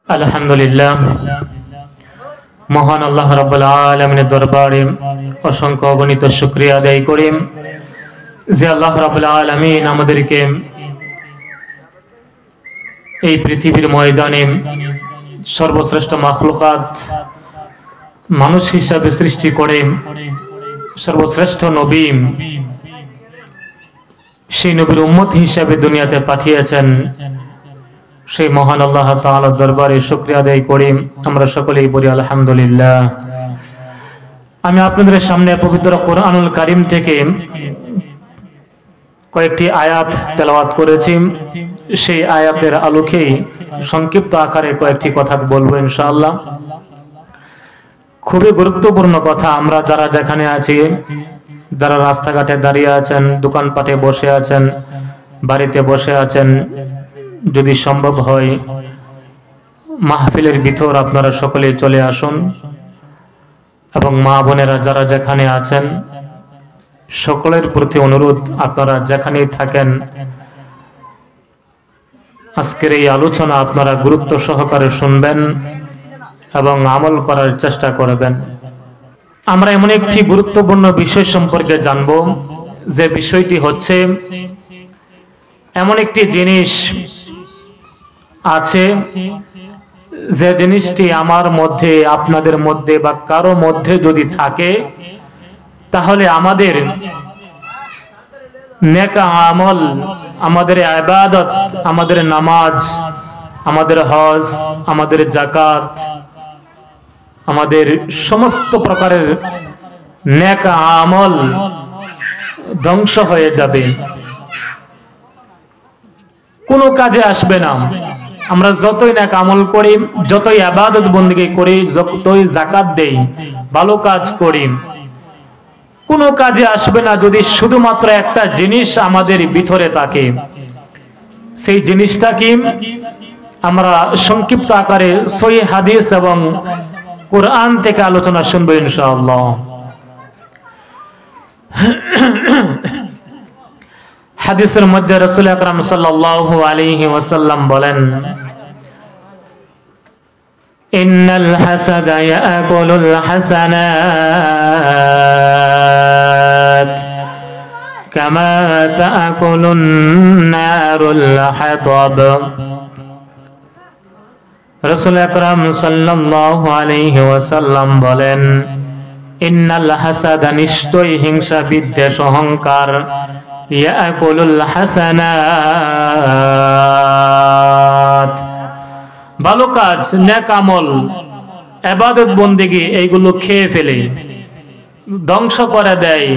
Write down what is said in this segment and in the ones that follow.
আলহামদুলিল্লাহ, মহান আল্লাহ রাব্বুল আলামিনের দরবারে অসংখ্য অগণিত শুকরিয়া আদায় করি যে আল্লাহ রাব্বুল আলামিন আমাদেরকে এই পৃথিবীর ময়দানে সর্বশ্রেষ্ঠ মাখলুকাত মানুষ হিসাবে সৃষ্টি করে সর্বশ্রেষ্ঠ নবী, সেই নবীর উম্মত হিসাবে দুনিয়াতে পাঠিয়েছেন। সেই মহান আল্লাহ তাআলার দরবারে শুকরিয়া আদায় করি। আমরা সকলেই বলি আলহামদুলিল্লাহ। আমি আপনাদের সামনে পবিত্র কোরআনুল কারীম থেকে কয়েকটি আয়াত তেলাওয়াত করেছি। সেই আয়াতের আলোকেই সংক্ষিপ্ত আকারে কয়েকটি কথা বলবো ইনশাআল্লাহ। খুবই গুরুত্বপূর্ণ কথা। আমরা যারা যেখানে আছি, যারা রাস্তাঘাটে দাঁড়িয়ে আছেন, দোকানপাটে বসে আছেন, বাড়িতে বসে আছেন, যদি সম্ভব হয় মাহফিলের ভিতর আপনারা সকলে চলে আসুন এবং মা বোনেরা যারা যেখানে আছেন সকলের প্রতি অনুরোধ, আপনারা যেখানেই থাকেন আজকের এই আলোচনা আপনারা গুরুত্ব সহকারে শুনবেন এবং আমল করার চেষ্টা করবেন। আমরা এমন একটি গুরুত্বপূর্ণ বিষয় সম্পর্কে জানব, যে বিষয়টি হচ্ছে এমন একটি জিনিস আছে যে জিনিসটি আমার মধ্যে, আপনাদের মধ্যে বা কারো মধ্যে যদি থাকে, তাহলে আমাদের নেক আমল, আমাদের ইবাদত, আমাদের নামাজ, আমাদের হজ, আমাদের যাকাত, আমাদের সমস্ত প্রকারের নেক আমল ধ্বংস হয়ে যাবে, কোনো কাজে আসবে না। আমরা যতই নেক আমল করি, যতই ইবাদত বন্দেগী করি, যতই যাকাত দেই, ভালো কাজ করি, কোনো কাজে আসবে না যদি শুধুমাত্র একটা জিনিস আমাদের ভিতরে থাকে। সেই জিনিসটা কি? আমরা সংক্ষিপ্ত আকারে সহিহ হাদিস এবং কোরআন থেকে আলোচনা শুনবো ইনশাআল্লাহ। হাদিসের মধ্যে রাসূল আকরাম সাল্লাল্লাহু আলাইহি ওয়াসাল্লাম বলেন, ইন্নাল হাসাদা ইয়াকুলুল হাসানাত কামা তাকুলুন নারুল হাতাব। রাসূল আকরাম সাল্লাল্লাহু আলাইহি ওয়াসাল্লাম বলেন, ইন্নাল হাসাদা, নিশ্চয়ই হিংসা, বিদ্বেষ, অহংকার, ইয়াকুলুল হাসানাত, ভালো কাজ, নেক আমল, ইবাদত বন্দেগী এইগুলো খেয়ে ফেলে, ধ্বংস করে দেয়।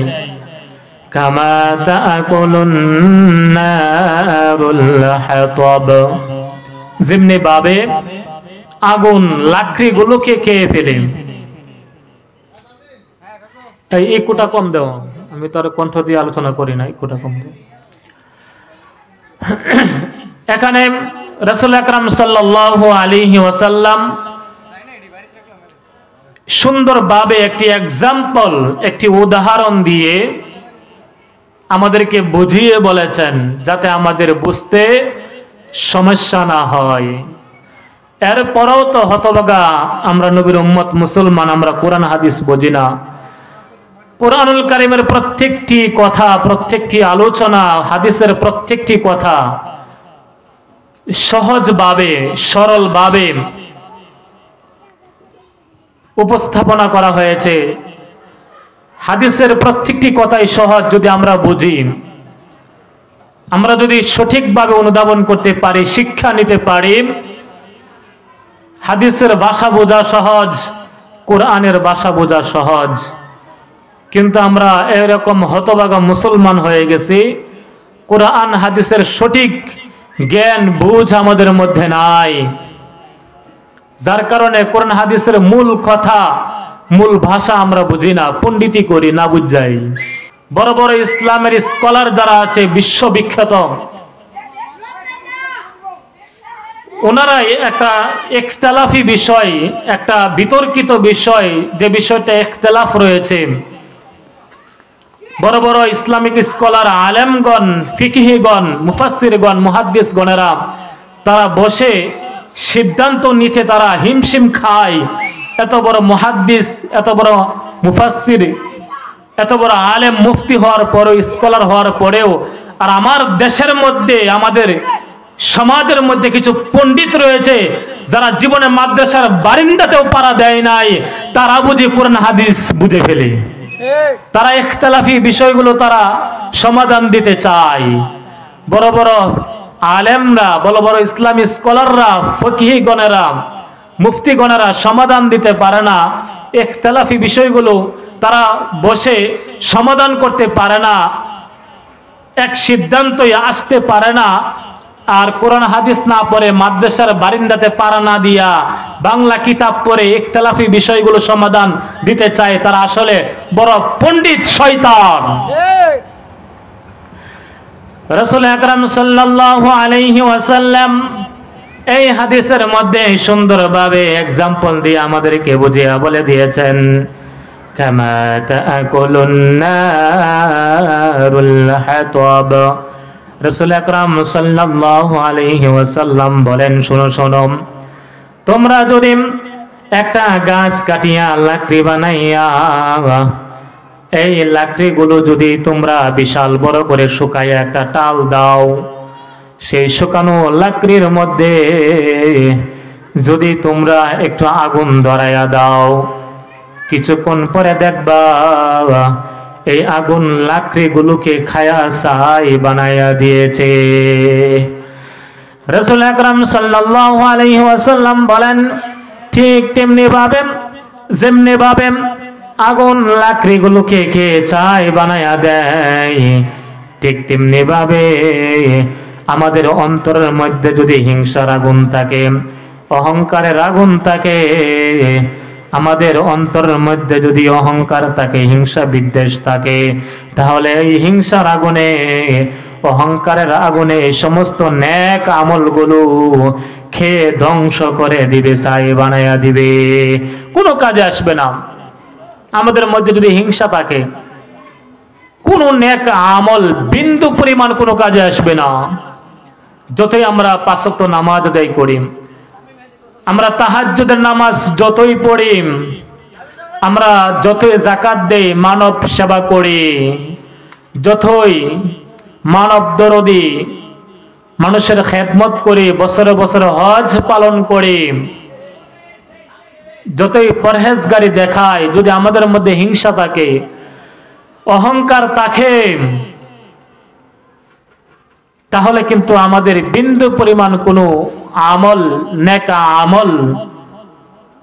কামা তাকুলুন নারুল হাতাব, যেমনি ভাবে আগুন লাকড়ি গুলোকে খেয়ে ফেলে। এই কোটা কম দেও, আমি তো আর কণ্ঠ দিয়ে আলোচনা করি না, কোটা কম দেও। এখানে রাসূল আকরাম সাল্লাল্লাহু আলাইহি ওয়াসাল্লাম সুন্দরভাবে একটি এক্সাম্পল, একটি উদাহরণ দিয়ে আমাদেরকে বুঝিয়ে বলেছেন, যাতে আমাদের বুঝতে সমস্যা না হয়। এরপরেও তো হতভাগা আমরা নবীর উম্মত, মুসলমান, আমরা কোরআন হাদিস বুঝি না। কোরআনুল কারীমের প্রত্যেকটি কথা, প্রত্যেকটি আলোচনা, হাদিসের প্রত্যেকটি কথা সহজভাবে, সরলভাবে উপস্থাপনা করা হয়েছে। হাদিসের প্রত্যেকটি কথাই সহজ। যদি আমরা বুঝি, আমরা যদি সঠিকভাবে অনুধাবন করতে পারি, শিক্ষা নিতে পারি, হাদিসের ভাষা বোঝা সহজ, কোরআনের ভাষা বোঝা সহজ। কিন্তু আমরা এরকম হতভাগা মুসলমান হয়ে গেছি, কোরআন হাদিসের সঠিক জ্ঞান বুঝ আমাদের মধ্যে নাই, যার কারণে কোরআন হাদিসের মূল কথা, মূল ভাষা আমরা বুঝি না, পণ্ডিতি করি, না বুঝ যাই। বড় বড় ইসলামের স্কলার যারা আছে, বিশ্ববিখ্যাত, ওনারাই একটা ইখতিলাফি বিষয়, একটা বিতর্কিত বিষয়, যে বিষয়টা ইখতিলাফ রয়েছে, বড় বড় ইসলামিক স্কলার, আলেমগণ, ফিকহিগণ, মুফাসসিরগণ, মুহাদ্দিসগণেরা তারা বসে সিদ্ধান্ত নিতে তারা হিমশিম খায়। এত বড় মুহাদ্দিস, এত বড় মুফাসসির, এত বড় আলেম মুফতি হওয়ার পরেও, স্কলার হওয়ার পরেও, আর আমার দেশের মধ্যে, আমাদের সমাজের মধ্যে কিছু পণ্ডিত রয়েছে যারা জীবনে মাদ্রাসার বারিন্দাতেও পারা দেয় নাই, তারা বুঝে কোরআন হাদিস বুঝে ফেলে। তারা ইখতিলাফি বিষয়গুলো তারা সমাধান দিতে চায়। বড় বড় আলেমরা, বড় বড় ইসলামী স্কলাররা, ফকিহ গণেরা, মুফতি গণেরা সমাধান দিতে পারে না। ইখতিলাফি বিষয়গুলো তারা বসে সমাধান করতে পারে না, এক সিদ্ধান্তই আসতে পারে না। আর কোরআন হাদিস না পড়ে মাদ্রাসার বারিন্দাতে পারা না দিয়া বাংলা কিতাব পড়ে ইখতিলাফি বিষয়গুলো সমাধান দিতে চায়। তারা আসলে বড় পণ্ডিত শয়তান। রাসূল আকরাম সাল্লাল্লাহু আলাইহি ওয়াসাল্লাম এই হাদিসের মধ্যে সুন্দরভাবে এক্সাম্পল দিয়ে আমাদেরকে বুঝিয়ে বলে দিয়েছেন, কামা তাআকুলুন নারুল হাতাব। রাসূল আকরাম সাল্লাল্লাহু আলাইহি ওয়াসাল্লাম বলেন, শোনো শোনো, তোমরা যদি একটা গাছ কাটিয়া লাকড়ি বানাইয়া, এই লাকড়িগুলো যদি তোমরা বিশাল বড় করে শুকাইয়া একটা টাল দাও, সেই শুকানো লাকড়ির মধ্যে যদি তোমরা একটু আগুন ধরাইয়া দাও, কিছুক্ষণ পরে দেখবা এই আগুন লাকড়িগুলোকে খায়া ছাই বানাইয়া দিয়েছে। রাসূল আকরাম সাল্লাল্লাহু আলাইহি ওয়াসাল্লাম বলেন, ঠিক তেমনি ভাবে, যেমনি ভাবে আগুন লাকড়িগুলোকে খেয়ে ছাই বানাইয়া দেয়, ঠিক তেমনি ভাবে আমাদের অন্তরের মধ্যে যদি হিংসার আগুন থাকে, অহংকারের আগুন থাকে, আমাদের অন্তরের মধ্যে যদি অহংকার থাকে, হিংসা বিদ্বেষ থাকে, তাহলে এই হিংসার আগুনে, অহংকারের আগুনে এই সমস্ত নেক আমলগুলো খেয়ে ধ্বংস করে দিবে, ছাই বানাইয়া দিবে, কোনো কাজে আসবে না। আমাদের মধ্যে যদি হিংসা থাকে, কোন নেক আমল বিন্দু পরিমাণ কোনো কাজে আসবে না। যতই আমরা 5 ওয়াক্ত নামাজ আদায় করি, আমরা তাহাজ্জুদের নামাজ যতই পড়ি, আমরা যতই যাকাত দেই, মানব সেবা করি, যতই মানব দরদি মানুষের খেদমত করি, বছরে বছরে হজ পালন করি, যতই পরহেজগারি দেখায়, যদি আমাদের মধ্যে হিংসা থাকে, অহংকার থাকে, তাহলে কিন্তু আমাদের বিন্দু পরিমাণ কোনো আমল, নেক আমল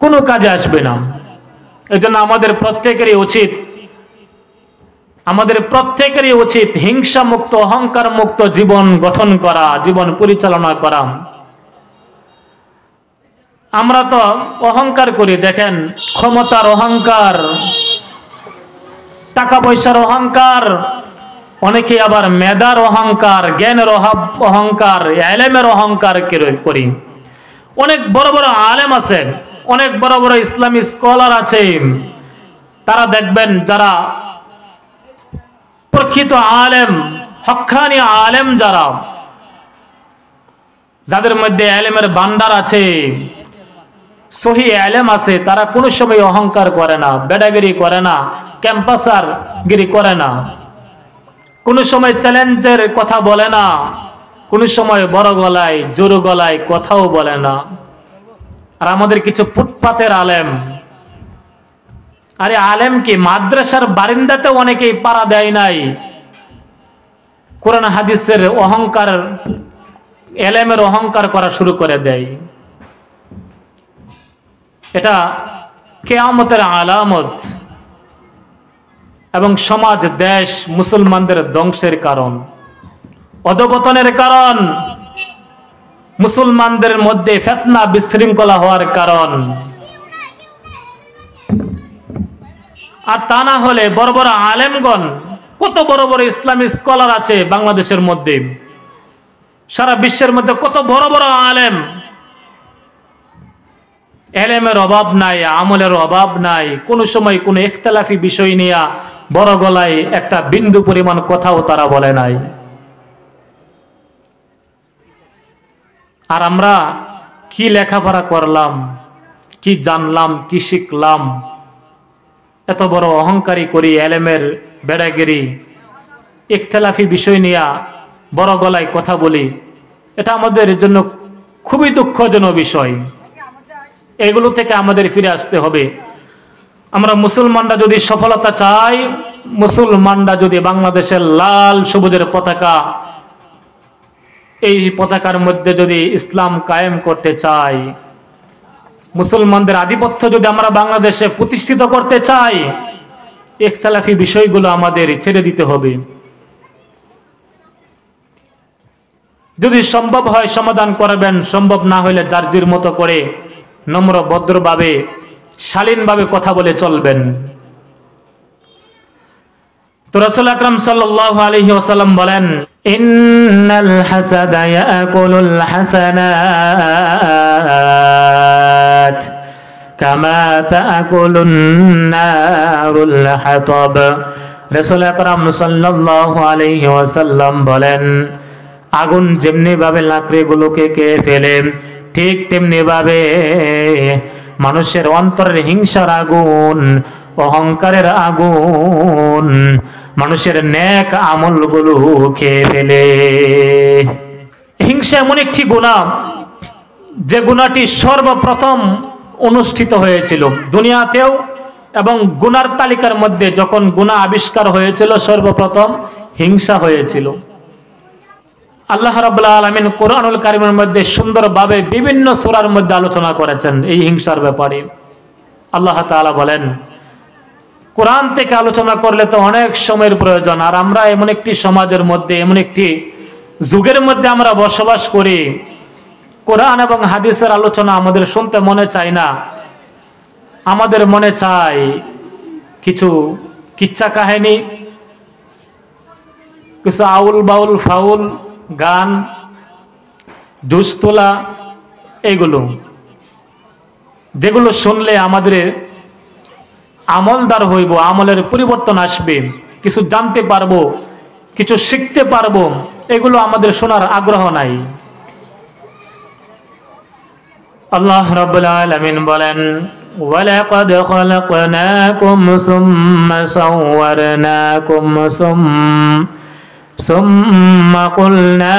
কোনো কাজে আসবে না। এজন্য আমাদের প্রত্যেকেরই উচিত হিংসা মুক্ত, অহংকার মুক্ত জীবন গঠন করা, জীবন পরিচালনা করা। আমরা তো অহংকার করি, দেখেন, ক্ষমতার অহংকার, টাকা পয়সার অহংকার, অনেকে আবার মেধার অহংকার, জ্ঞানের অহংকার, ইলমের অহংকার করি। অনেক বড় বড় আলেম আছে, অনেক বড় বড় ইসলামী স্কলার আছে, তারা দেখবেন যারা প্রকৃত আলেম, হক্কানি আলেম, যাদের মধ্যে ইলমের ভান্ডার আছে, সহি ইলম আছে, তারা কোনো সময় অহংকার করে না, বেড়াগিরি করে না, ক্যাম্পাসার গিরি করে না, কোনো সময় চ্যালেঞ্জের কথা বলে না, কোনো সময় বড় গলায়, জোর গলায় কথাও বলে না। আর আমাদের কিছু ফুটপাতের আলেম, আরে আলেম কি মাদ্রাসার বারিন্দাতে অনেকেই পাড়া দেয় নাই, কোরআন হাদিসের অহংকার, ইলমের অহংকার করা শুরু করে দেয়। এটা কিয়ামতের আলামত এবং সমাজ, দেশ, মুসলমানদের ধ্বংসের কারণ, অধঃপতনের কারণ, মুসলমানদের মধ্যে ফিতনা বিশৃঙ্খলা হওয়ার কারণ। আর তা না হলে বড় বড় আলেমগণ, কত বড় বড় ইসলামী স্কলার আছে বাংলাদেশের মধ্যে, সারা বিশ্বের মধ্যে কত বড় বড় আলেম, ইলমের অভাব নাই, আমলের অভাব নাই, কোন সময় কোন ইখতিলাফি বিষয় নিয়ে বড় গলায় একটা বিন্দু পরিমাণ কথাও তারা বলে নাই। আর আমরা কি লেখাপড়া করলাম, কি জানলাম, কি শিখলাম, এত বড় অহংকারী করি, এলেমের বেড়াগিরি, ইখতিলাফি বিষয় নিয়ে বড় গলায় কথা বলি, এটা আমাদের জন্য খুবই দুঃখজনক বিষয়। এগুলো থেকে আমাদের ফিরে আসতে হবে। আমরা মুসলমানরা যদি সফলতা চাই, মুসলমানরা যদি বাংলাদেশের লাল সবুজের পতাকা, এই পতাকার মধ্যে যদি ইসলাম কায়েম করতে চাই, মুসলমানদের আধিপত্য যদি আমরা বাংলাদেশে প্রতিষ্ঠিত করতে চাই, ইখতিলাফি বিষয়গুলো আমাদের ছেড়ে দিতে হবে। যদি সম্ভব হয় সমাধান করবেন, সম্ভব না হলে যার যার মতো করে নম্র ভদ্রভাবে শালীনভাবে কথা বলে চলবেন। তো রাসূল আকরাম সাল্লাল্লাহু আলাইহি ওয়াসাল্লাম বলেন, ইন্নাল হাসাদা ইয়াকুলুল হাসানাত কামা তাকুলুন নারুল হাতাব। রাসূল আকরাম সাল্লাল্লাহু আলাইহি ওয়াসাল্লাম বলেন, আগুন যেমনি ভাবে লাকড়িগুলোকে খেয়ে ফেলে, ঠিক তেমনি ভাবে মানুষের অন্তরের হিংসার আগুন, অহংকারের আগুন মানুষের নেক আমলগুলো খেয়ে ফেলে। হিংসা এমন একটি গুনাহ, যে গুনাহটি সর্বপ্রথম অনুষ্ঠিত হয়েছিল দুনিয়াতেও, এবং গুনার তালিকার মধ্যে যখন গুনাহ আবিষ্কার হয়েছিল সর্বপ্রথম হিংসা হয়েছিল। আল্লাহ রাব্বুল আলামিন কোরআনুল কারীমের মধ্যে সুন্দরভাবে বিভিন্ন সূরার মধ্যে আলোচনা করেছেন এই হিংসার ব্যাপারে। আল্লাহ তাআলা বলেন, কোরআন থেকে আলোচনা করলে তো অনেক সময়ের প্রয়োজন, আর আমরা এমন একটি সমাজের মধ্যে, এমন একটি যুগের মধ্যে আমরা বসবাস করি, কোরআন এবং হাদিসের আলোচনা আমাদের শুনতে মনে চায় না। আমাদের মনে চায় কিছু কিচ্ছা কাহিনী, কিছু আউল বাউল ফাউল গান, জুস তোলা, এগুলো যেগুলো শুনলে আমাদের আমলদার হইব, আমলের পরিবর্তন আসবে, কিছু জানতে পারবো, কিছু শিখতে পারবো, এগুলো আমাদের শোনার আগ্রহ নাই। আল্লাহ রাব্বুল আলামিন বলেন, ওয়ালাকাদ খালাকনাকুম সুম্মা সাওয়ারনাকুম সুম্মা কুলনা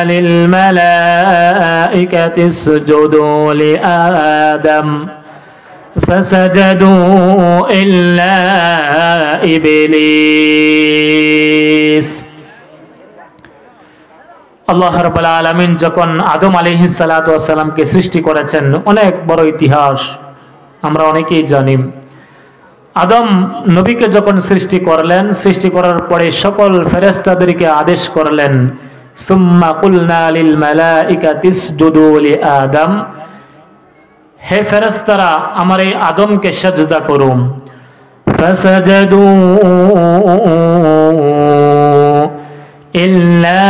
লিল মালাইকাতি ইসজুদু লিআদম ফাসাজাদু ইল্লা ইবলিস। আল্লাহ রাব্বুল আলামিন যখন আদম আলাইহিস সালাতু ওয়াস সালামকে সৃষ্টি করেছেন, অনেক বড় ইতিহাস আমরা অনেকেই জানি। আদম নবীকে যখন সৃষ্টি করলেন, সৃষ্টি করার পরে সকল ফেরেশতাদেরকে আদেশ করলেন, সুম্মা কুলনা লিল মালাইকাতি ইসজুদু লিআদম, হে ফেরেশতারা আমার এই আদমকে সিজদা করুন। ফাসাজাদু ইল্লা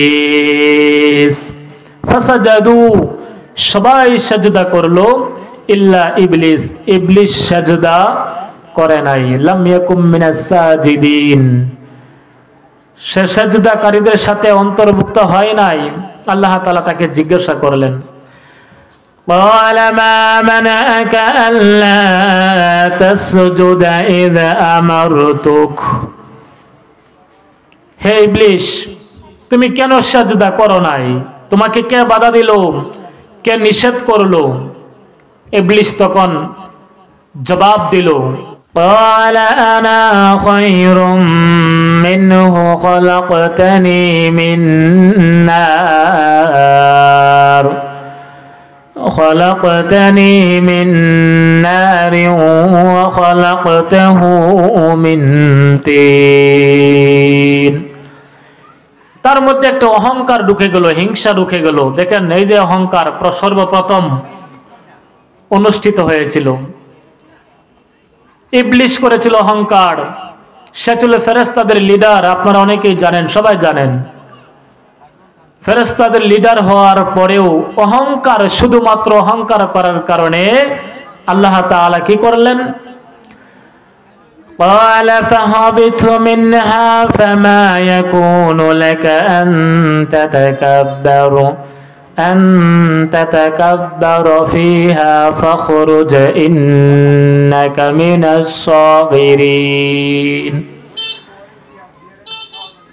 ইবলিস, ফাসাজাদু সবাই সিজদা করলো, ইল্লা ইবলিস, ইবলিস সিজদা করে নাই। লাম ইয়াকুম মিনাস সাজিদিন, সে সিজদাকারীদের সাথে অন্তর্ভুক্ত হয় নাই। আল্লাহ তাআলা তাকে জিজ্ঞাসা করলেন, قال ما منعك ألا تسجد إذ أمرتك, হে ইবলিস তুমি কেন সিজদা করো নাই, তোমাকে কে বাধা দিল, কে নিষেধ করলো? ইবলিস তখন জবাব দিল, قال أنا خير منه خلقتني من نار خلقتني من نار وخلقته من طين। তার মধ্যে একটা অহংকার ঢুকে গেল, হিংসা ঢুকে গেল। দেখেন এই যে অহংকার সর্বপ্রথম অনুষ্ঠিত হয়েছিল, ইবলিস করেছিল অহংকার। সে ছিল ফেরেশতাদের লিডার, আপনারা অনেকেই জানেন, সবাই জানেন। ফেরেশতাদের লিডার হওয়ার পরেও অহংকার, শুধুমাত্র অহংকার করার কারণে আল্লাহ তাআলা কি করলেন? قال فهبط منها فما يكون لك أن تتكبر فيها فاخرج إنك من الصاغرين।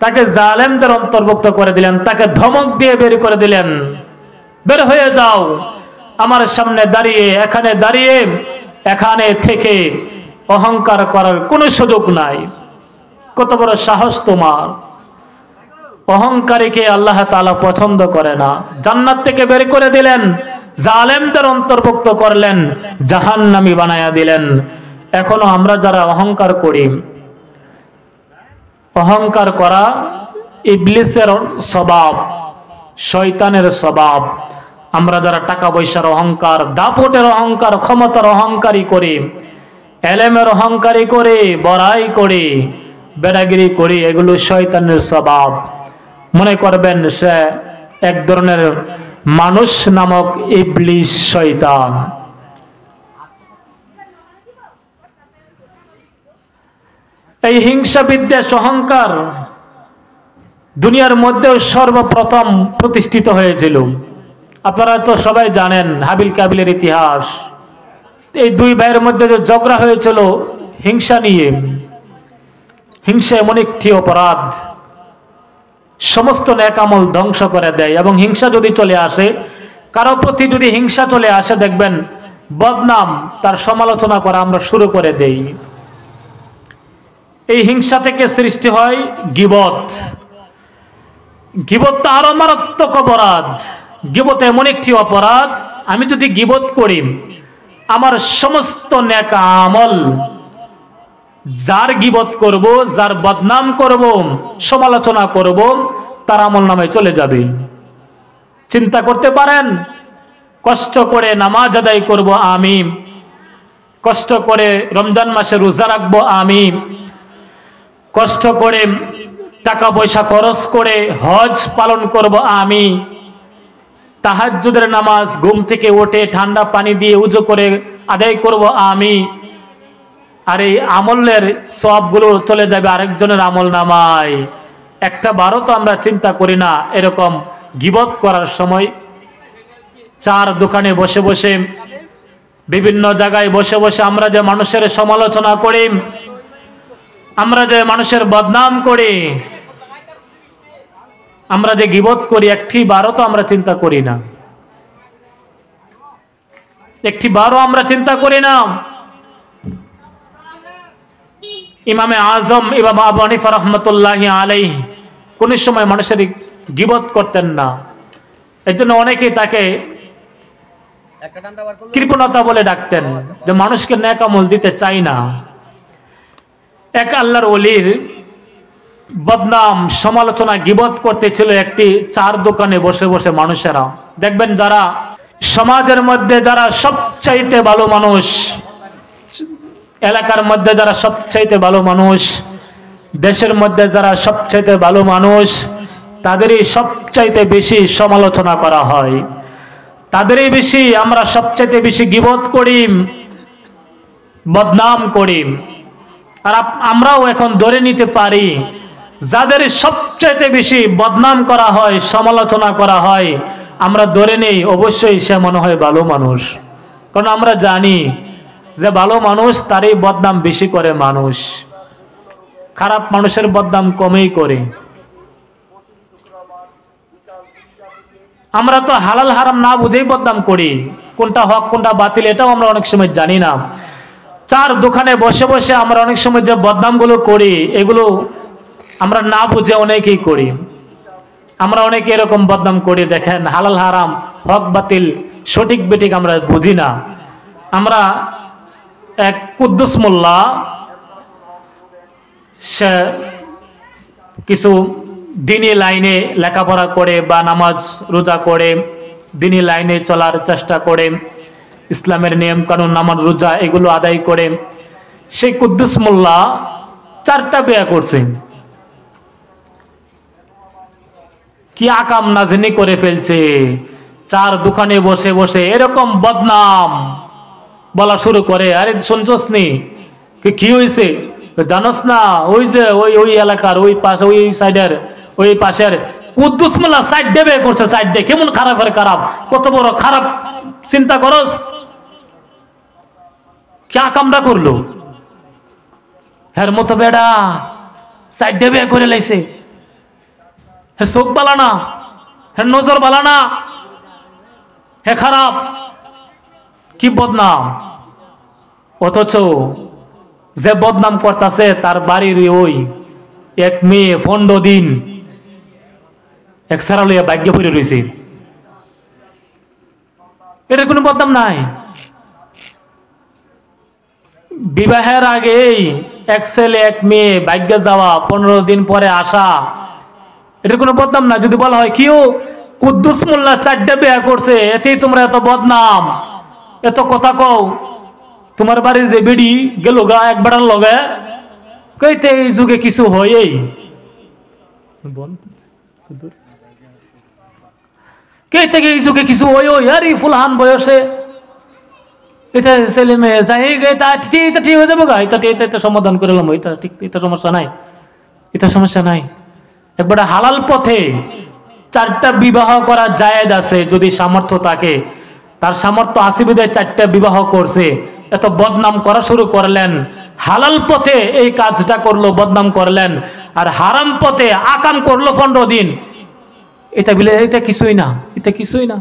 তাকে জালেমদের অন্তর্ভুক্ত করে দিলেন, তাকে ধমক দিয়ে বের করে দিলেন, বের হয়ে যাও, আমার সামনে দাঁড়িয়ে এখানে থেকে অহংকার করার কোনো সুযোগ নাই। কত বড় সাহস তোমার! অহংকারীকে আল্লাহ তাআলা পছন্দ করে না। জান্নাত থেকে বের করে দিলেন, জালেমদের অন্তর্ভুক্ত করলেন, জাহান্নামী বানায়া দিলেন। এখনো আমরা যারা অহংকার করি, অহংকার করা ইবলিসের স্বভাব, শয়তানের স্বভাব। আমরা যারা টাকা পয়সার অহংকার, দাপটের অহংকার, ক্ষমতার অহংকারী করি, এলেমের অহংকারী করি, বড়াই করি, বেড়াগিরি করি, এগুলো শয়তানের স্বভাব। মনে করবেন সে এক ধরনের মানুষ নামক ইবলিস, শয়তান। এই হিংসা, বিদ্বেষ, অহংকার দুনিয়ার মধ্যে সর্বপ্রথম প্রতিষ্ঠিত হয়েছিল। আপনারা তো সবাই জানেন হাবিল কাবিলের ইতিহাস। এই দুই ভাইয়ের মধ্যে যে ঝগড়া হয়েছিল হিংসা নিয়ে। হিংসা এমন একটি অপরাধ, সমস্ত নেক আমল ধ্বংস করে দেয়। এবং হিংসা যদি চলে আসে, কারো প্রতি যদি হিংসা চলে আসে, দেখবেন বদনাম, তার সমালোচনা করা আমরা শুরু করে দেই। এই হিংসা থেকে সৃষ্টি হয় গীবত। গীবত তো আরো মারাত্মক অপরাধ। গীবত এমন একটি অপরাধ, আমি যদি গীবত করি, আমার সমস্ত নেক আমল, যার গীবত করব, যার বদনাম করব, সমালোচনা করব, তার আমল নামে চলে যাবে। চিন্তা করতে পারেন, কষ্ট করে নামাজ আদায় করব আমি, কষ্ট করে রমজান মাসে রোজা রাখবো আমি, কষ্ট করে টাকা পয়সা খরচ করে হজ পালন করব আমি, তাহাজ্জুদের নামাজ ঘুম থেকে উঠে ঠান্ডা পানি দিয়ে উযু করে আদায় করব আমি। আর এই আমলের সওয়াবগুলো চলে যাবে আরেকজনের আমল নামায়। একটা বারও তো আমরা চিন্তা করি না এরকম গীবত করার সময়। চার দোকানে বসে বসে, বিভিন্ন জায়গায় বসে বসে আমরা যে মানুষের সমালোচনা করি, আমরা যে মানুষের বদনাম করি, আমরা যে গীবত করি, একটি বারও তো আমরা চিন্তা করি না। একটি বারও আমরা চিন্তা করি না। ইমামে আজম ইমাম আবু হানিফা রাহমাতুল্লাহি আলাইহি কোন সময় মানুষের গীবত করতেন না। এজন্য অনেকেই তাকে কৃপণতা বলে ডাকতেন, যে মানুষকে নেক আমল দিতে চাই না। এক আল্লাহর ওলির বদনাম, সমালোচনা, গীবত করতেছিল একটি চার দোকানে বসে বসে মানুষেরা। দেখবেন যারা সমাজের মধ্যে যারা সবচাইতে ভালো মানুষ, এলাকার মধ্যে যারা সবচাইতে ভালো মানুষ, দেশের মধ্যে যারা সবচাইতে ভালো মানুষ, তাদেরই সবচাইতে বেশি সমালোচনা করা হয়, তাদেরই বেশি আমরা সবচাইতে বেশি গীবত করি, বদনাম করি। আর আমরাও এখন ধরে নিতে পারি, যাদের সবচাইতে বেশি বদনাম করা হয়, সমালোচনা করা হয়, আমরা ধরে নেই অবশ্যই সে মনে হয় ভালো মানুষ। কারণ আমরা জানি যে ভালো মানুষ তারই বদনাম বেশি করে মানুষ, খারাপ মানুষের বদনাম কমেই করে। আমরা তো হালাল হারাম না বুঝেই বদনাম করি, কোনটা হক কোনটা বাতিল এটাও আমরা অনেক সময় জানি না। চার দোকানে বসে বসে আমরা অনেক সময় যে বদনামগুলো করি, এগুলো আমরা না বুঝে অনেকেই করি। আমরা অনেকে এরকম বদনাম করি, দেখেন হালাল হারাম, হক বাতিল, সঠিক বেঠিক আমরা বুঝি না। আমরা এক কুদ্দুস মোল্লা, সে কিছু দিনী লাইনে লেখাপড়া করে বা নামাজ রোজা করে, দিনী লাইনে চলার চেষ্টা করে, ইসলামের নিয়ম কানুন, নামাজ রোজা এগুলো আদায় করে, সেই কুদ্দুস মোল্লা 4টা বিয়ে করছে। কি আকাম নাজনি করে ফেলছে, চার দোকানে বসে বসে এরকম বদনাম বলা শুরু করে। আরে শুনছস নি কি হয়েছে? জানোস না ওই যে ওই ওই এলাকার ওই পাশে ওই সাইডের ওই পাশের কুদ্দুস মোল্লা সাইড দেবে করছে, সাইড দে কেমন খারাপ আর খারাপ, কত বড় খারাপ চিন্তা করস, কে কামরা করলো হের মতো বেড়া সাইড দেবে করে লাইছে, হে চোখ বালা না, হে নজর বালা না, হে খারাপ, কি বদনাম। অথচ যে বদনাম করতেছে তার বাড়ির ওই এক মেয়ে 15 দিন এক সারা লইয়া ভাগ্য পড়ে রয়েছে, এটা কোনো বদনাম নাই। বিবাহের আগেই এক ছেলে এক মেয়ে ভাগ্য যাওয়া, 15 দিন পরে আসা, এটা কোনো বদনাম না। যদি বলা হয় কিও কুদ্দুস মোল্লা 4টা বিয়ে করছে, এতেই তোমরা এত বদনাম, এত কথা কও, তোমার বাড়ির যে বেডি গেল গা এক বেড়ার লগে, কইতে এই যুগে কিছু হয়ই, কে থেকে এই যুগে কিছু হই ওই আর ফুলহান বয়সে এটা ছেলে মেয়ে যাই এটা ঠিক হয়ে যাবো গা, এটা সমাধান করলাম, এটা ঠিক, এটা সমস্যা নাই, এটা সমস্যা নাই। একবারে হালাল পথে 4টা বিবাহ করা জায়েজ আছে যদি সামর্থ্য থাকে, তার সামর্থ্য আছে বিধায় 4টা বিবাহ করছে, এত বদনাম করা শুরু করলেন। হালাল পথে এই কাজটা করলো, বদনাম করলেন, আর হারাম পথে আকাম করলো 15 দিন, এটা বলে এটা কিছুই না, এটা কিছুই না,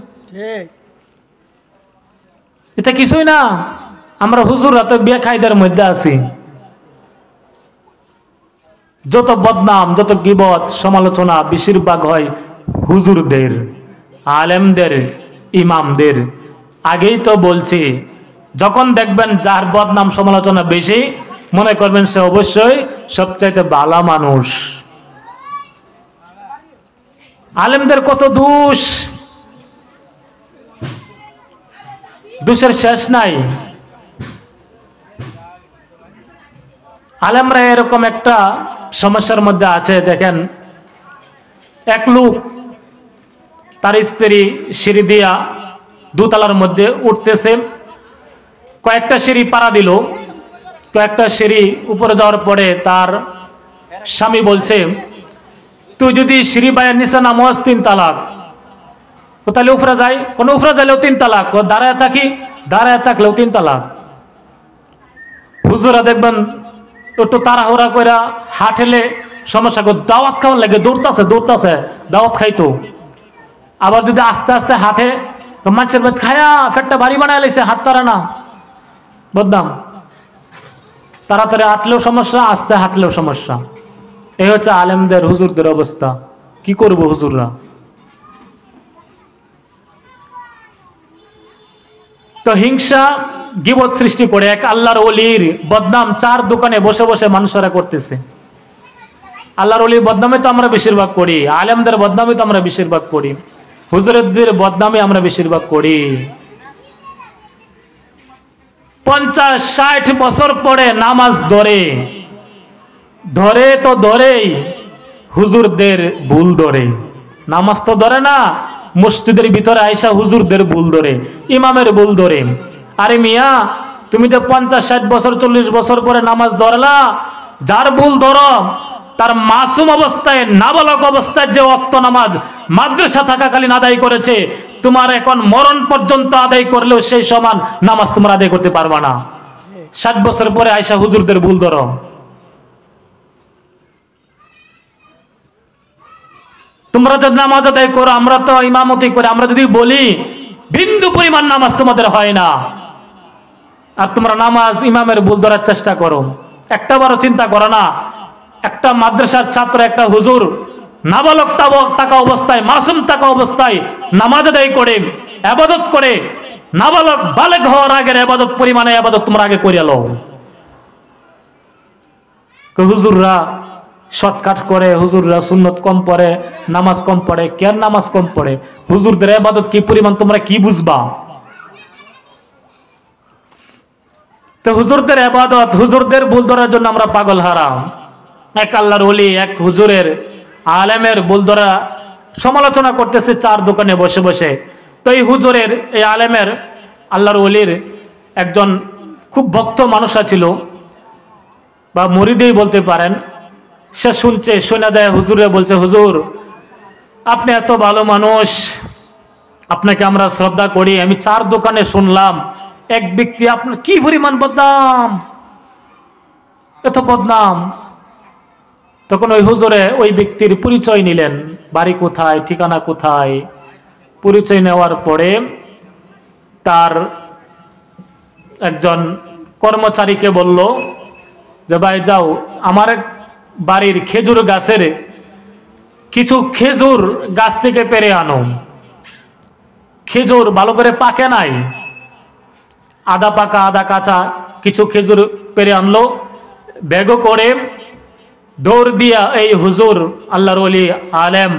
এটা কিছুই না। আমরা হুজুররা তো বেকায়দার মধ্যে আছি, যত বদনাম যত গীবত সমালোচনা বেশিরভাগ হয় হুজুরদের, আলেমদের, ইমামদের। আগেই তো বলছি, যখন দেখবেন যার বদনাম সমালোচনা বেশি, মনে করবেন সে অবশ্যই সবচাইতে ভালো মানুষ। আলেমদের কত দোষ, দোষের শেষ নাই। আলেমরা এরকম একটা সমস্যার মধ্যে আছে, দেখেন এক লোক তার স্ত্রী সিঁড়ি দিয়া 2 তলার মধ্যে উঠতেছে, কয়েকটা সিঁড়ি পাড়া দিল, কয়েকটা সিঁড়ি উপরে যাওয়ার পরে তার স্বামী বলছে তুই যদি সিঁড়ি বাইয়ের নিচে নামোস 3 তালাক, তাহলে উপরে যাই, কোনো উপরে যাইলেও 3 তালাক, দাঁড়ায় থাকি, দাঁড়ায় থাকলেও 3 তালাক। হুজুরা দেখবেন একটু তাড়াহুড়া করে হাঁটেলে সমস্যা, দাওয়াত খাওয়ার লাগে দৌড়তাছে দৌড়তাছে দাওয়াত খাইতো। আবার যদি আস্তে আস্তে হাঁটে তো মানুষের বাদ খায়া ফেটটা ভারী বানায় লাইছে, হাত তারা না, বদনাম। তাড়াতাড়ি হাঁটলেও সমস্যা, আস্তে হাঁটলেও সমস্যা। এই হচ্ছে আলেমদের হুজুরদের অবস্থা। কি করব হুজুররা? তো হিংসা গীবত সৃষ্টি করে এক আল্লাহর ওলির বদনাম 4 দোকানে বসে বসে মানুষেরা করতেছে। আল্লাহর ওলির বদনামে তো আমরা বেশিরভাগ করি, আলেমদের বদনামে তো আমরা বেশিরভাগ করি, হুজুরদের বদনামে আমরা বেশিরভাগ করি। 50-60 বছর পরে নামাজ ধরে ধরে তো ধরেই হুজুরদের ভুল ধরে, নামাজ তো ধরে না, মসজিদের ভিতরে আইসা হুজুরদের ভুল ধরে, ইমামের ভুল ধরে। আরে মিয়া, তুমি তো 50-60 বছর 40 বছর পরে নামাজ ধরলা, যার ভুল ধরো তার মাসুম অবস্থায় নাবালক অবস্থায় যে ওয়াক্ত নামাজ মাদ্রাসা থাকাকালীন আদায় করেছে, তোমার এখন মরণ পর্যন্ত আদায় করলেও সেই সমান নামাজ তোমরা আদায় করতে পারবা না। 60 বছর পরে আইসা হুজুরদের ভুল ধরো। তোমরা তো নামাজ আদায় করো, আমরা তো ইমামতি করি, আমরা যদি বলি বিন্দু পরিমাণ নামাজ তোমাদের হয় না, আর তোমরা নামাজ ইমামের ভুল ধরার চেষ্টা করো। একটা বারো চিন্তা করো না, একটা মাদ্রাসার ছাত্র, একটা হুজুর নাবালক থাকা অবস্থায়, মাসুম থাকা অবস্থায় নামাজ আদায় করে, ইবাদত করে, নাবালক বালেগ হওয়ার আগের ইবাদত পরিমাণে ইবাদত তোমরা আগে করিয়া লও। হুজুররা শর্টকাট করে, হুজুররা সুন্নত কম পড়ে, নামাজ কম পড়ে। কেন নামাজ কম পড়ে? হুজুরদের ইবাদত কি পরিমাণ তোমরা কি বুঝবা? তো হুজুরদের ইবাদত, হুজুরদের ভুল ধরার জন্য আমরা পাগল হারাম। এক আল্লাহর ওলি এক হুজুরের আলেমের ভুল ধরা সমালোচনা করতেছে 4 দোকানে বসে বসে। তো এই হুজুরের, এই আলেমের, আল্লাহর ওলির একজন খুব ভক্ত মানুষ ছিল, বা মুরিদেই বলতে পারেন, সে শুনছে, শোনা যায় হুজুরে বলছে, হুজুর আপনি এত ভালো মানুষ, আপনাকে আমরা শ্রদ্ধা করি, আমি 4 দোকানে শুনলাম এক ব্যক্তি আপনার কি পরিমাণ বদনাম, এত বদনাম। তখন ওই হুজুরে ওই ব্যক্তির পরিচয় নিলেন, বাড়ি কোথায়, ঠিকানা কোথায়। পরিচয় নেওয়ার পরে তার একজন কর্মচারীকে বলল যে ভাই যাও, আমার বাড়ির খেজুর গাছের কিছু খেজুর গাছ থেকে পেরে আনো। খেজুর ভালো করে পাকে নাই, আধা পাকা আধা কাঁচা কিছু খেজুর পেরে আনলো। ব্যাগও করে দৌড় দিয়া এই হুজুর আল্লাহর ওলি আলেম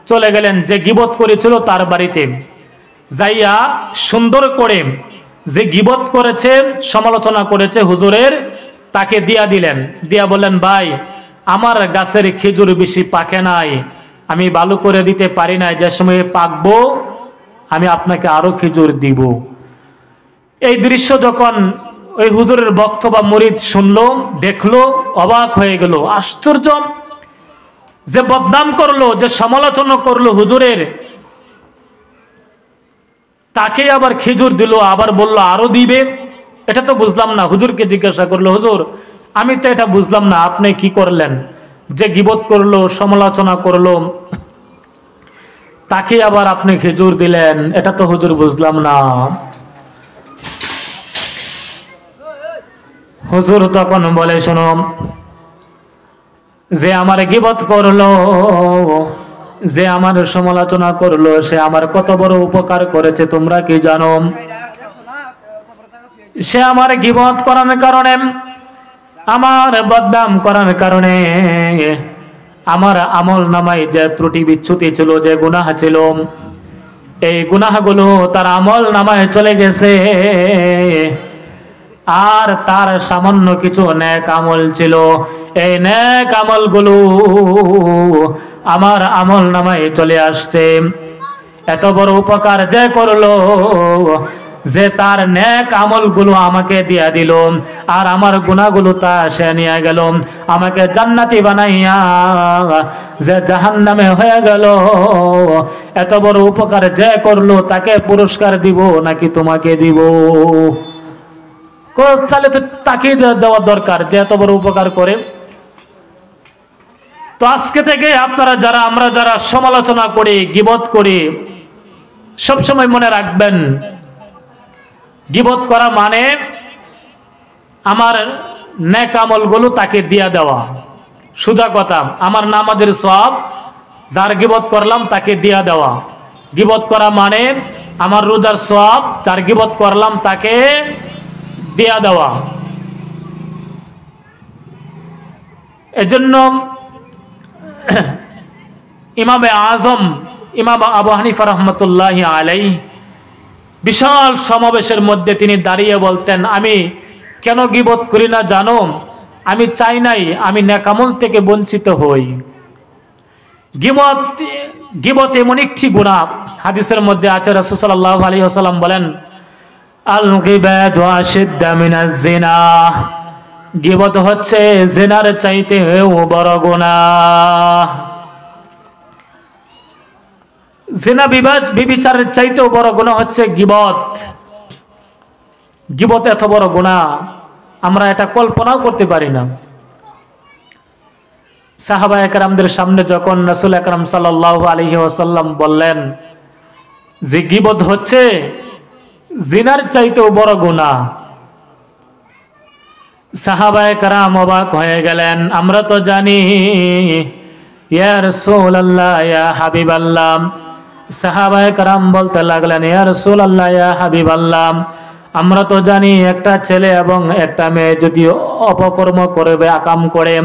চলে গেলেন যে গিবত করেছিল তার বাড়িতে। যাইয়া সুন্দর করে যে গিবত করেছে, সমালোচনা করেছে হুজুরের, তাকে দিয়া দিলেন। দিয়া বললেন, ভাই আমার গাছের খেজুর বেশি পাকে নাই, আমি ভালো করে দিতে পারি নাই, যে সময় পাকবো আমি আপনাকে আরো খেজুর দিব। এই দৃশ্য যখন ওই হুজুরের বক্ত বা মুরিদ শুনলো, দেখলো, অবাক হয়ে গেল, আশ্চর্য, যে বদনাম করলো, যে সমালোচনা করলো হুজুরের, তাকে আবার খেজুর দিল, আবার বলল আরো দিবে। এটা তো বুঝলাম না। হুজুরকে জিজ্ঞাসা করলো, হুজুর আমি তো এটা বুঝলাম না, আপনি কি করলেন? যে গীবত করলো, সমালোচনা করলো, তাকে আবার আপনি খেজুর দিলেন, এটা তো হুজুর বুঝলাম না। হুজুর তখন বলে, শোনো, যে আমার গীবত করলো, যে আমার সমালোচনা করলো, সে আমার কত বড় উপকার করেছে তোমরা কি জানো? সে আমার গীবত করার কারণে, আমার বদনাম করার কারণে আমার আমল নামায় যে ত্রুটি বিচ্যুতি ছিল, যে গুনাহ ছিল, এই গুনাহগুলো তার আমল নামায় চলে গেছে। আর তার সামান্য কিছু নেক আমল ছিল, এই নেক আমলগুলো আমার আমল নামায় চলে আসছে। এত বড় উপকার যে করলো, যে তার নেক আমলগুলো আমাকে দিয়া দিল, আর আমার গুনাহগুলো তা সে নিয়ে গেল, আমাকে জান্নাতি বানাইয়া যে জাহান্নামে হয়ে গেল। এত বড় উপকার যে করলো, তাকে পুরস্কার দিব নাকি তোমাকে দিব? তাহলে তো তাকে দেওয়া দরকার, যে এত বড় উপকার করে। তো আজকে থেকে আপনারা যারা, আমরা যারা সমালোচনা করি, গীবত করি, সবসময় মনে রাখবেন, গীবত করা মানে আমার নেক আমলগুলো তাকে দিয়া দেওয়া। সোজা কথা, আমার নামাজের সওয়াব যার গীবত করলাম তাকে দিয়া দেওয়া। গীবত করা মানে আমার রোজার সওয়াব যার গীবত করলাম তাকে দিয়া দেওয়া। এজন্য ইমামে আজম ইমাম আবু হানিফা রহমতুল্লাহ আলাইহি বিশাল সমাবেশের মধ্যে তিনি দাঁড়িয়ে বলতেন, আমি কেন গীবত করি না জানো? আমি চাই নাই আমি নেক আমল থেকে বঞ্চিত হই। গীবত এমন একটি গুনাহ, হাদিসের মধ্যে আছে, রাসূল সাল্লাল্লাহু আলাইহি ওয়াসাল্লাম বলেন, আল গীবাতু আশাদ্দু মিনাজ জিনা, গীবত হচ্ছে জিনার চাইতেও বড় গুনাহ। জিনা বিবিচারের চাইতেও বড় গুনাহ হচ্ছে গীবত। গীবত এত বড় গুনাহ আমরা এটা কল্পনাও করতে পারি না। সাহাবায়ে কেরামদের সামনে যখন রাসূল আকরাম সাল্লাল্লাহু আলাইহি ওয়াসাল্লাম বললেন যে গীবত হচ্ছে জিনার চাইতেও বড় গুনাহ, সাহাবায়ে কেরাম অবাক হয়ে গেলেন। আমরা তো জানি, ইয়া রাসূলুল্লাহ, ইয়া হাবিবাল্লাহ। সাহাবায়ে কেরাম বলতে লাগলেন, ইয়া রাসূলুল্লাহ, ইয়া হাবিবাল্লাহ, আমরা তো জানি একটা ছেলে এবং একটা মেয়ে যদি অপকর্ম করবে, আকাম করে,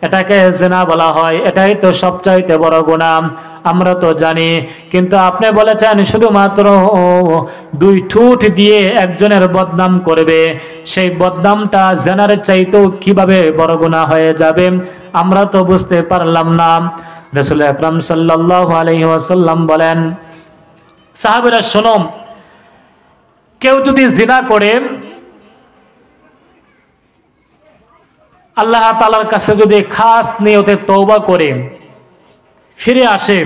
এটাকে জিনা বলা হয়, এটাই তো সবচাইতে বড় গুনাহ, আমরা তো জানি। কিন্তু আপনি বলেছেন শুধুমাত্র 2 ঠোঁট দিয়ে একজনের বদনাম করবে, সেই বদনামটা জিনার চাইতেও কিভাবে বড় গুনাহ হয়ে যাবে? আমরা তো বুঝতে পারলাম না। রাসূল আকরাম সাল্লাল্লাহু আলাইহি ওয়াসাল্লাম বলেন, সাহাবীরা শোনো, কেউ যদি জিনা করে আল্লাহ তাআলার কাছে যদি খাস নিয়তে তওবা করে ফিরে আসে,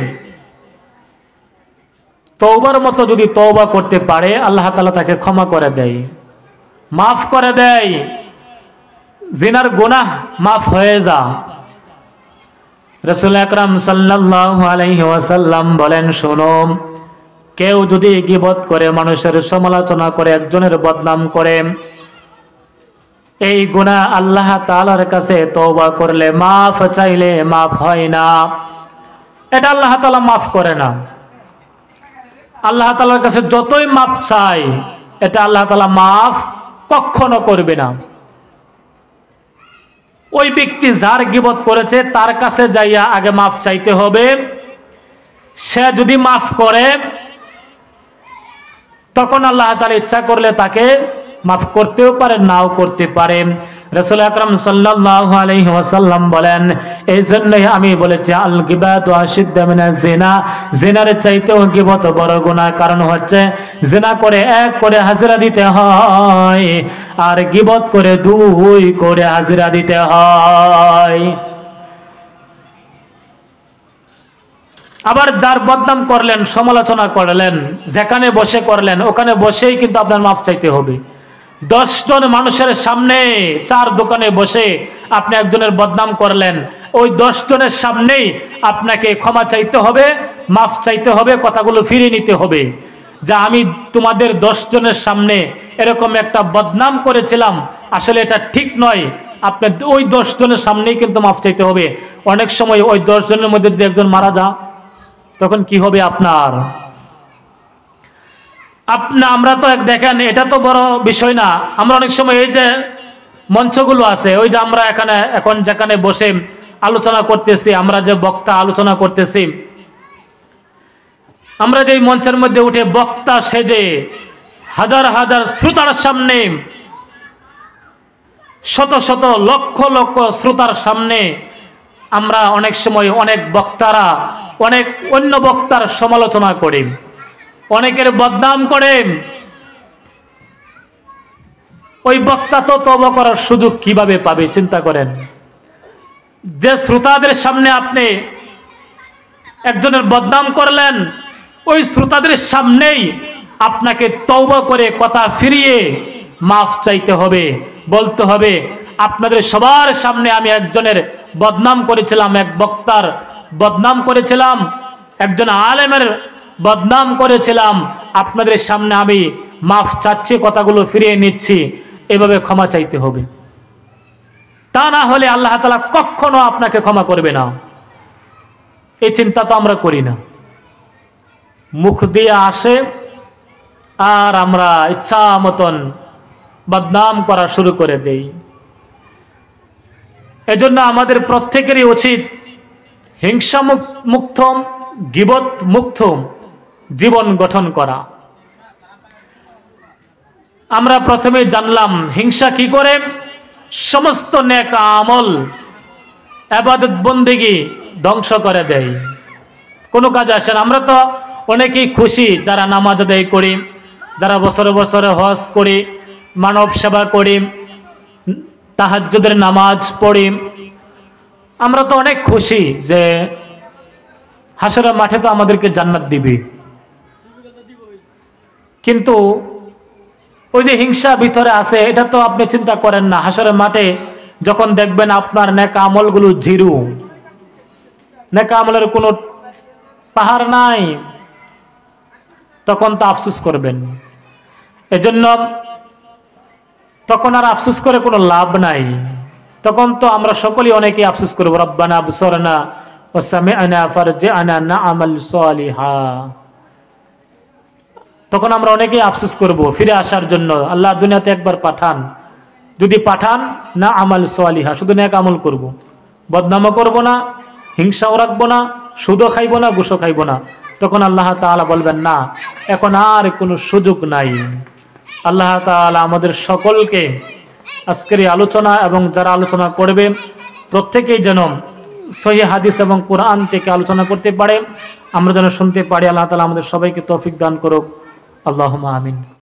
তওবার মতো যদি তওবা করতে পারে, আল্লাহ তাআলা তাকে ক্ষমা করে দেয়, মাফ করে দেয়, জিনার গুনাহ মাফ হয়ে যায়। রাসূল আকরাম সাল্লাল্লাহু আলাইহি ওয়াসাল্লাম বলেন, শোনো, কেউ যদি গীবত করে, মানুষের সমালোচনা করে, একজনের বদনাম করে, এই গুনাহ আল্লাহ তাআলার কাছে তওবা করলে, মাফ চাইলে মাফ হয় না। এটা আল্লাহ তাআলা মাফ করে না। আল্লাহ তাআলার কাছে যতই মাফ চাই, এটা আল্লাহ তাআলা মাফ কখনো করবে না। ওই ব্যক্তি যার গীবত করেছে তার কাছে যাইয়া আগে মাফ চাইতে হবে। সে যদি মাফ করে, তখন আল্লাহ তাআলা ইচ্ছা করলে তাকে মাফ করতেও পারে, নাও করতে পারে। রাসূল আকরাম সাল্লাল্লাহু আলাইহি ওয়াসাল্লাম বলেন, এই জন্যই আমি বলেছি আল গিবাতু আশিদ্দু মিনাজ জিনা, জিনার চাইতেও গীবত বড় গুনাহ। কারণ হচ্ছে জিনা করে 1 করে হাজিরা দিতে হয়, আর গীবত করে 2 করে হাজিরা দিতে হয়। আবার যার বদনাম করলেন, সমালোচনা করলেন, যেখানে বসে করলেন, ওখানে বসেই কিন্তু আপনার মাফ চাইতে হবে। 10 জন মানুষের সামনে 4 দোকানে বসে আপনি একজনের বদনাম করলেন, ওই 10 জনের সামনেই আপনাকে ক্ষমা চাইতে হবে, মাফ চাইতে হবে, কথাগুলো ফিরিয়ে নিতে হবে। যা আমি তোমাদের 10 জনের সামনে এরকম একটা বদনাম করেছিলাম, আসলে এটা ঠিক নয়। আপনি ওই 10 জনের সামনেই কিন্তু মাফ চাইতে হবে। অনেক সময় ওই 10 জনের মধ্যে যদি একজন মারা যায়, তখন কি হবে আপনার? আমরা তো দেখেন, এটা তো বড় বিষয় না। আমরা অনেক সময় এই যে মঞ্চগুলো আছে, ওই যে আমরা এখানে এখন যেখানে বসে আলোচনা করতেছি, আমরা যে বক্তা আলোচনা করতেছি, আমরা যে মঞ্চের মধ্যে উঠে বক্তা সেজে হাজার হাজার শ্রোতার সামনে, শত শত লক্ষ লক্ষ শ্রোতার সামনে আমরা অনেক সময় অনেক বক্তারা অনেক অন্য বক্তার সমালোচনা করে, অনেকের বদনাম করে। ওই বক্তা তো তওবা করার সুযোগ কিভাবে পাবে চিন্তা করেন। যে শ্রোতাদের সামনে আপনি একজনের বদনাম করলেন, ওই শ্রোতাদের সামনেই আপনাকে তওবা করে কথা ফিরিয়ে মাফ চাইতে হবে, বলতে হবে আপনাদের সবার সামনে আমি একজনের বদনাম করেছিলাম, এক বক্তার বদনাম করেছিলাম, একজন আলেমের বদনাম করেছিলাম, আপনাদের সামনে আমি মাফ চাচ্ছি, কথাগুলো ফিরিয়ে নিচ্ছি, এভাবে ক্ষমা চাইতে হবে। তা না হলে আল্লাহ তাআলা কখনো আপনাকে ক্ষমা করবে না। এই চিন্তা তো আমরা করি না। মুখ দিয়ে আসে আর আমরা ইচ্ছা মতন বদনাম করা শুরু করে দেই। এজন্য আমাদের প্রত্যেকেরই উচিত হিংসা মুক্ত, গীবত মুক্ত জীবন গঠন করা। আমরা প্রথমে জানলাম হিংসা কি করে সমস্ত নেক আমল, ইবাদত বন্দেগী ধ্বংস করে দেয়, কোনো কাজে আসে না। আমরা তো অনেকেই খুশি যারা নামাজ আদায় করি, যারা বছরে বছরে হজ করি, মানব সেবা করি, তাহাজ্জুদের নামাজ পড়ি। আমরা তো অনেক খুশি যে হাসরের মাঠে তো আমাদেরকে জান্নাত দিবে। কিন্তু ওই যে হিংসা ভিতরে আছে, এটা তো আপনি চিন্তা করেন না। হাসরের মাঠে যখন দেখবেন আপনার নেক আমলগুলো জিরো, নেক আমলের কোনো পাহাড় নাই, তখন তো আফসোস করবেন। এজন্য তখন আর আফসোস করে কোনো লাভ নাই। তখন তো আমরা সকলেই অনেকেই আফসোস করব, রব্বানা আবসারনা ওয়া সামি'না ফারজি'না না'মাল সালিহা। তখন আমরা অনেকেই আফসোস করব ফিরে আসার জন্য। আল্লাহ দুনিয়াতে একবার পাঠান, যদি পাঠান না আমাল সালিহা, শুধু নেক আমল করব, বদনামও করব না, হিংসাও রাখবো না, সুদও খাইব না, ঘুষও খাইব না। তখন আল্লাহ তাআলা বলবেন না, এখন আর কোনো সুযোগ নাই। আল্লাহ তাআলা আমাদের সকলকে আজকের এই আলোচনা এবং যারা আলোচনা করবে প্রত্যেকেই যেন সহিহ হাদিস এবং কোরআন থেকে আলোচনা করতে পারে, আমরা যেন শুনতে পারি। আল্লাহ তাআলা আমাদের সবাইকে তৌফিক দান করুক। আল্লাহুম্মা আমিন।